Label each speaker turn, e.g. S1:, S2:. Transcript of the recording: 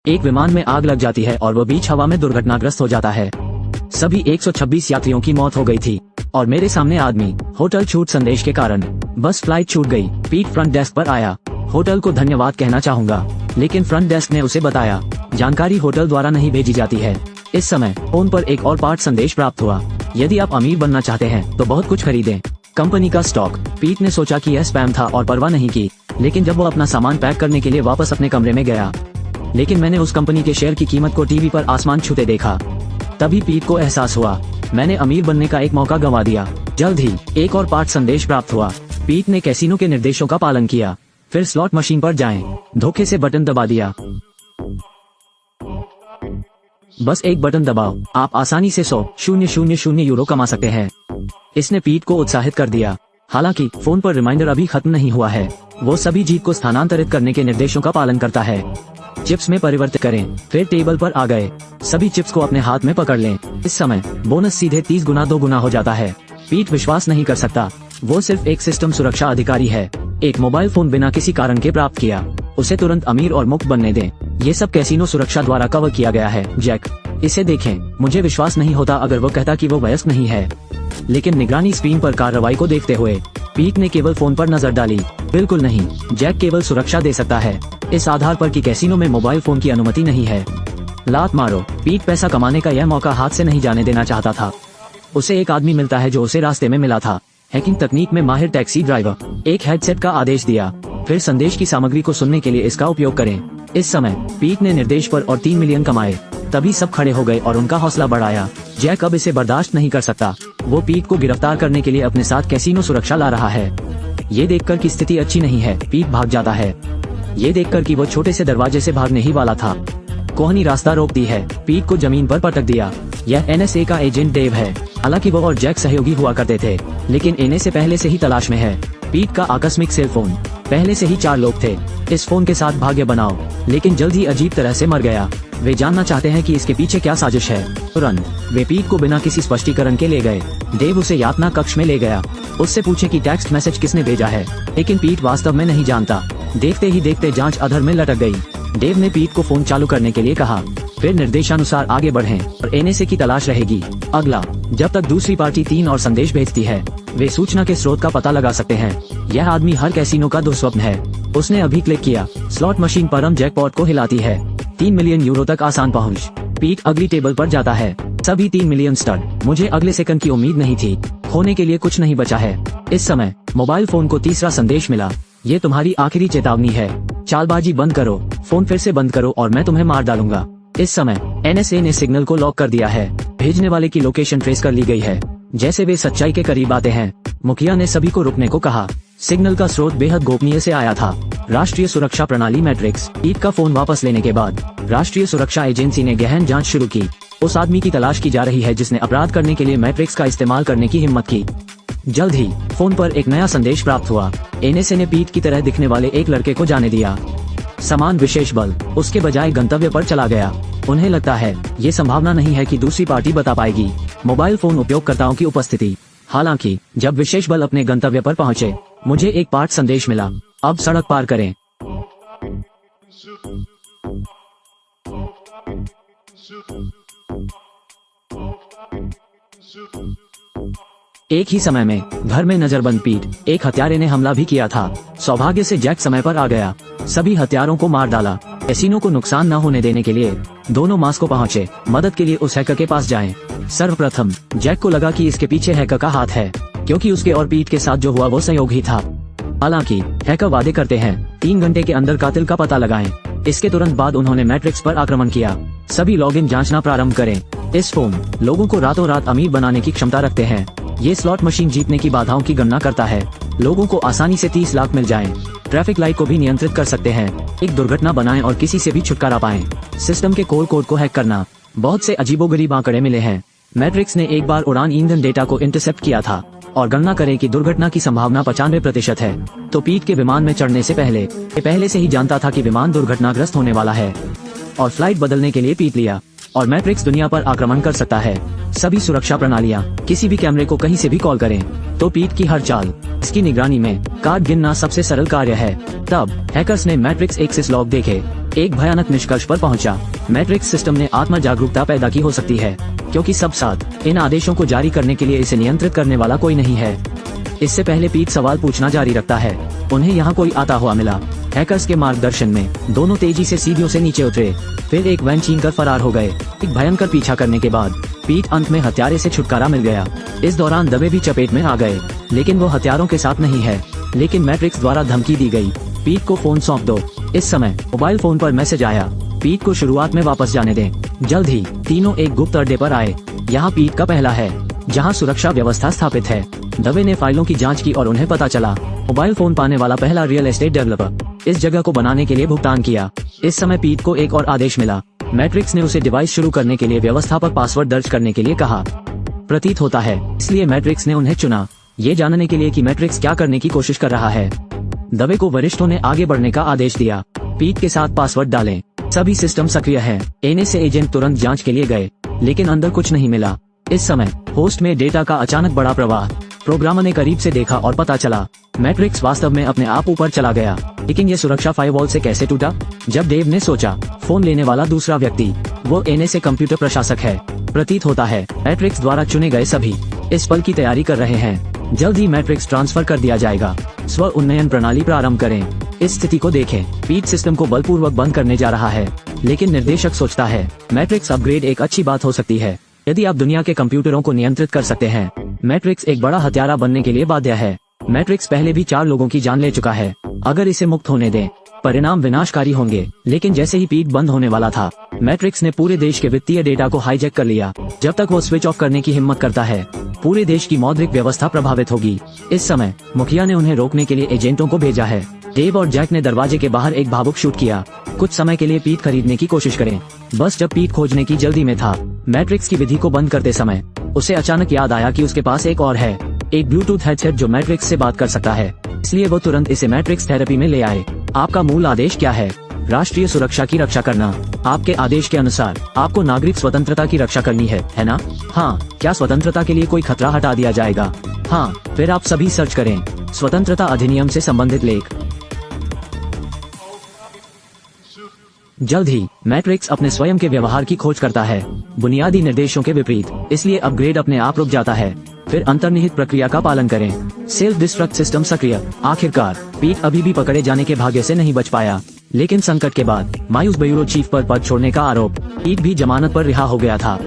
S1: एक विमान में आग लग जाती है और वो बीच हवा में दुर्घटनाग्रस्त हो जाता है। सभी 126 यात्रियों की मौत हो गई थी और मेरे सामने आदमी होटल छूट संदेश के कारण बस फ्लाइट छूट गई। पीट फ्रंट डेस्क पर आया। होटल को धन्यवाद कहना चाहूंगा, लेकिन फ्रंट डेस्क ने उसे बताया जानकारी होटल द्वारा नहीं भेजी जाती है। इस समय फोन पर एक और पाठ संदेश प्राप्त हुआ। यदि आप अमीर बनना चाहते हैं तो बहुत कुछ खरीदें, कंपनी का स्टॉक। पीट ने सोचा कि यह स्पैम था और परवाह नहीं की, लेकिन जब वो अपना सामान पैक करने के लिए वापस अपने कमरे में गया, लेकिन मैंने उस कंपनी के शेयर की कीमत को टीवी पर आसमान छूते देखा। तभी पीट को एहसास हुआ मैंने अमीर बनने का एक मौका गंवा दिया। जल्द ही एक और पाठ संदेश प्राप्त हुआ। पीट ने कैसीनो के निर्देशों का पालन किया। फिर स्लॉट मशीन पर जाएं, धोखे से बटन दबा दिया। बस एक बटन दबाओ, आप आसानी से 100,000 यूरो कमा सकते हैं। इसने पीट को उत्साहित कर दिया। हालांकि फोन पर रिमाइंडर अभी खत्म नहीं हुआ है। वो सभी जीत को स्थानांतरित करने के निर्देशों का पालन करता है। चिप्स में परिवर्तित करें। फिर टेबल पर आ गए। सभी चिप्स को अपने हाथ में पकड़ लें। इस समय बोनस सीधे 30 गुना 2 गुना हो जाता है। पीट विश्वास नहीं कर सकता। वो सिर्फ एक सिस्टम सुरक्षा अधिकारी है। एक मोबाइल फोन बिना किसी कारण के प्राप्त किया। उसे तुरंत अमीर और मुक्त बनने दें। ये सब कैसीनो सुरक्षा द्वारा कवर किया गया है। जैक, इसे देखें। मुझे विश्वास नहीं होता अगर वो कहता कि वो वयस्क नहीं है, लेकिन निगरानी स्क्रीन पर कार्रवाई को देखते हुए पीट ने केवल फोन पर नजर डाली। बिल्कुल नहीं, जैक केवल सुरक्षा दे सकता है इस आधार पर कि कैसीनो में मोबाइल फोन की अनुमति नहीं है। लात मारो। पीट पैसा कमाने का यह मौका हाथ से नहीं जाने देना चाहता था। उसे एक आदमी मिलता है जो उसे रास्ते में मिला था। हैकिंग तकनीक में माहिर टैक्सी ड्राइवर। एक हेडसेट का आदेश दिया। फिर संदेश की सामग्री को सुनने के लिए इसका उपयोग करें। इस समय पीट ने निर्देश पर और 3 मिलियन कमाए। तभी सब खड़े हो गए और उनका हौसला बढ़ाया। जैक अब इसे बर्दाश्त नहीं कर सकता। वो पीट को गिरफ्तार करने के लिए अपने साथ कैसीनो सुरक्षा ला रहा है। ये देखकर कि स्थिति अच्छी नहीं है, पीट भाग जाता है। ये देखकर कि वो छोटे से दरवाजे से भागने ही वाला था, कोहनी रास्ता रोक दी है। पीट को जमीन पर पटक दिया। यह NSA का एजेंट डेव है। हालांकि वो और जैक सहयोगी हुआ करते थे, लेकिन इन्हें से पहले से ही तलाश में है। पीट का आकस्मिक सेल फोन। पहले से ही 4 लोग थे। इस फोन के साथ भाग्य बनाओ, लेकिन जल्द ही अजीब तरह से मर गया। वे जानना चाहते हैं कि इसके पीछे क्या साजिश है। तुरंत वे पीट को बिना किसी स्पष्टीकरण के ले गए। डेव उसे यातना कक्ष में ले गया। उससे पूछे कि टेक्स्ट मैसेज किसने भेजा है, लेकिन पीट वास्तव में नहीं जानता। देखते ही देखते जांच अधर में लटक गई। डेव ने पीट को फोन चालू करने के लिए कहा। फिर निर्देशानुसार आगे बढ़ें और NSA की तलाश रहेगी। अगला, जब तक दूसरी पार्टी 3 और संदेश भेजती है, वे सूचना के स्रोत का पता लगा सकते हैं। यह आदमी हर कैसीनो का दुस्वप्न है। उसने अभी क्लिक किया। स्लॉट मशीन पर हम जैकपॉट को हिलाती है। 3 मिलियन यूरो तक आसान पहुंच। पीट अगली टेबल पर जाता है। सभी 3 मिलियन स्टड। मुझे अगले सेकंड की उम्मीद नहीं थी। खोने के लिए कुछ नहीं बचा है। इस समय मोबाइल फोन को तीसरा संदेश मिला। ये तुम्हारी आखिरी चेतावनी है। चालबाजी बंद करो, फोन फिर से बंद करो और मैं तुम्हें मार डालूंगा। इस समय NSA ने सिग्नल को लॉक कर दिया है। भेजने वाले की लोकेशन ट्रेस कर ली गई है। जैसे वे सच्चाई के करीब आते हैं, मुखिया ने सभी को रुकने को कहा। सिग्नल का स्रोत बेहद गोपनीय से आया था। राष्ट्रीय सुरक्षा प्रणाली मैट्रिक्स। पीट का फोन वापस लेने के बाद राष्ट्रीय सुरक्षा एजेंसी ने गहन जांच शुरू की। उस आदमी की तलाश की जा रही है जिसने अपराध करने के लिए मैट्रिक्स का इस्तेमाल करने की हिम्मत की। जल्द ही फोन पर एक नया संदेश प्राप्त हुआ। NSA ने पीट की तरह दिखने वाले एक लड़के को जाने दिया। समान विशेष बल उसके बजाय गंतव्य पर चला गया। उन्हें लगता है ये संभावना नहीं है कि दूसरी पार्टी बता पाएगी मोबाइल फोन उपयोगकर्ताओं की उपस्थिति। हालांकि जब विशेष बल अपने गंतव्य पर पहुंचे, मुझे एक पाठ संदेश मिला। अब सड़क पार करें। एक ही समय में घर में नजरबंद पीट एक हत्यारे ने हमला भी किया था। सौभाग्य से जैक समय पर आ गया। सभी हत्यारों को मार डाला। कैसीनो को नुकसान न होने देने के लिए दोनों मास्को पहुंचे। मदद के लिए उस हैकर के पास जाएं। सर्वप्रथम जैक को लगा कि इसके पीछे हैकर का हाथ है, क्योंकि उसके और पीट के साथ जो हुआ वो संयोग ही था। हालांकि हैकर वादे करते हैं 3 घंटे के अंदर कातिल का पता लगाएं। इसके तुरंत बाद उन्होंने मैट्रिक्स पर आक्रमण किया। सभी लॉगिन जांचना प्रारंभ करें। इस फोन लोगों को रातों रात अमीर बनाने की क्षमता रखते हैं। ये स्लॉट मशीन जीतने की बाधाओं की गणना करता है। लोगों को आसानी से 30 लाख मिल जाएं। ट्रैफिक लाइट को भी नियंत्रित कर सकते हैं। एक दुर्घटना बनाएं और किसी से भी छुटकारा पाएं। सिस्टम के कोड को हैक करना। बहुत से अजीबोगरीब आंकड़े मिले हैं। मैट्रिक्स ने एक बार उड़ान ईंधन डेटा को इंटरसेप्ट किया था और गणना करें कि दुर्घटना की संभावना 95% है। तो पीट के विमान में चढ़ने से पहले से ही जानता था कि विमान दुर्घटनाग्रस्त होने वाला है और फ्लाइट बदलने के लिए पीट लिया। और मैट्रिक्स दुनिया पर आक्रमण कर सकता है। सभी सुरक्षा प्रणालियां किसी भी कैमरे को कहीं से भी कॉल करें। तो पीट की हर चाल, इसकी निगरानी में कार्ड गिनना सबसे सरल कार्य है। तब हैकर्स ने मैट्रिक्स एक्सेस लॉग देखे। एक भयानक निष्कर्ष पर पहुंचा। मैट्रिक्स सिस्टम ने आत्म जागरूकता पैदा की हो सकती है, क्योंकि सब साथ इन आदेशों को जारी करने के लिए इसे नियंत्रित करने वाला कोई नहीं है। इससे पहले पीट सवाल पूछना जारी रखता है। उन्हें यहाँ कोई आता हुआ मिला। हैकर्स के मार्गदर्शन में दोनों तेजी से सीढ़ियों से नीचे उतरे, फिर एक वैन छीनकर फरार हो गए। एक भयंकर पीछा करने के बाद पीट अंत में हत्यारे से छुटकारा मिल गया। इस दौरान दबे भी चपेट में आ गए, लेकिन वो हथियारों के साथ नहीं है। लेकिन मैट्रिक्स द्वारा धमकी दी गई, पीट को फोन सौंप दो। इस समय मोबाइल फोन पर मैसेज आया, पीट को शुरुआत में वापस जाने दें। जल्द ही तीनों एक गुप्त अड्डे पर आए। यहाँ पीट का पहला है, जहाँ सुरक्षा व्यवस्था स्थापित है। दबे ने फाइलों की जांच की और उन्हें पता चला मोबाइल फोन पाने वाला पहला रियल एस्टेट डेवलपर इस जगह को बनाने के लिए भुगतान किया। इस समय पीट को एक और आदेश मिला। मैट्रिक्स ने उसे डिवाइस शुरू करने के लिए व्यवस्थापक पासवर्ड दर्ज करने के लिए कहा। प्रतीत होता है इसलिए मैट्रिक्स ने उन्हें चुना, ये जानने के लिए कि मैट्रिक्स क्या करने की कोशिश कर रहा है। दबे को वरिष्ठों ने आगे बढ़ने का आदेश दिया। पीट के साथ पासवर्ड डालें। सभी सिस्टम सक्रिय है। एनएसए एजेंट तुरंत जांच के लिए गए, लेकिन अंदर कुछ नहीं मिला। इस समय होस्ट में डेटा का अचानक बड़ा प्रवाह। प्रोग्रामर ने करीब से देखा और पता चला मैट्रिक्स वास्तव में अपने आप ऊपर चला गया। लेकिन ये सुरक्षा फायरवॉल से कैसे टूटा? जब डेव ने सोचा फोन लेने वाला दूसरा व्यक्ति वो एनएसए कंप्यूटर प्रशासक है। प्रतीत होता है मैट्रिक्स द्वारा चुने गए सभी इस पल की तैयारी कर रहे हैं। जल्द ही मैट्रिक्स ट्रांसफर कर दिया जाएगा। स्व उन्नयन प्रणाली प्रारंभ करें। इस स्थिति को देखें, पीट सिस्टम को बलपूर्वक बंद करने जा रहा है, लेकिन निर्देशक सोचता है मैट्रिक्स अपग्रेड एक अच्छी बात हो सकती है। यदि आप दुनिया के कंप्यूटरों को नियंत्रित कर सकते हैं, मैट्रिक्स एक बड़ा हत्यारा बनने के लिए बाध्य है। मैट्रिक्स पहले भी 4 लोगों की जान ले चुका है। अगर इसे मुक्त होने दें, परिणाम विनाशकारी होंगे। लेकिन जैसे ही पीट बंद होने वाला था, मैट्रिक्स ने पूरे देश के वित्तीय डेटा को हाईजैक कर लिया। जब तक वो स्विच ऑफ करने की हिम्मत करता है, पूरे देश की मौद्रिक व्यवस्था प्रभावित होगी। इस समय मुखिया ने उन्हें रोकने के लिए एजेंटों को भेजा है। डेव और जैक ने दरवाजे के बाहर एक भावुक शूट किया। कुछ समय के लिए पीट खरीदने की कोशिश करें। बस जब पीट खोजने की जल्दी में था, मैट्रिक्स की विधि को बंद करते समय उसे अचानक याद आया कि उसके पास एक और है, एक ब्लूटूथ हेडसेट जो मैट्रिक्स से बात कर सकता है। इसलिए वो तुरंत इसे मैट्रिक्स थेरेपी में ले आए। आपका मूल आदेश क्या है? राष्ट्रीय सुरक्षा की रक्षा करना। आपके आदेश के अनुसार आपको नागरिक स्वतंत्रता की रक्षा करनी है ना? हाँ। क्या स्वतंत्रता के लिए कोई खतरा हटा दिया जाएगा? हाँ। फिर आप सभी सर्च करें स्वतंत्रता अधिनियम से संबंधित लेख। जल्द ही मैट्रिक्स अपने स्वयं के व्यवहार की खोज करता है, बुनियादी निर्देशों के विपरीत। इसलिए अपग्रेड अपने आप रुक जाता है। फिर अंतर्निहित प्रक्रिया का पालन करें। सेल्फ डिस्ट्रक्ट सिस्टम सक्रिय। आखिरकार पीट अभी भी पकड़े जाने के भाग्य से नहीं बच पाया, लेकिन संकट के बाद मायूस ब्यूरो चीफ पर पद छोड़ने का आरोप, पीट भी जमानत पर रिहा हो गया था।